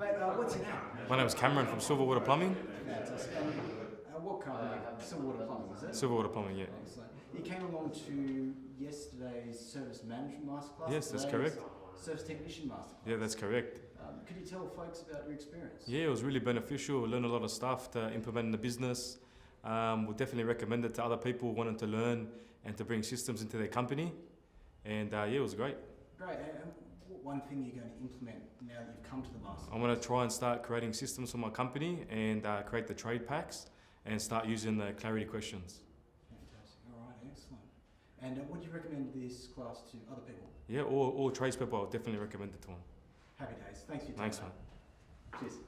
Mate, what's your name? My name is Kamran from Silverwater Plumbing. Fantastic. What company? Silverwater Plumbing, is it? Silverwater Plumbing, yeah. Excellent. You came along to yesterday's Service Management Masterclass. Yes, that's today's correct. Service Technician Masterclass. Yeah, that's correct. Could you tell folks about your experience? Yeah, it was really beneficial. We learned a lot of stuff to implement in the business. We'll definitely recommend it to other people wanting to learn and to bring systems into their company. And yeah, it was great. Great. And what one thing you're going to implement now that you've come to the Masterclass? I'm going to try and start creating systems for my company and create the trade packs and start using the clarity questions. Fantastic. All right, excellent. And would you recommend this class to other people? Yeah, all tradespeople, I'll definitely recommend it to them. Happy days. Thanks for your time. Thanks, man. Cheers.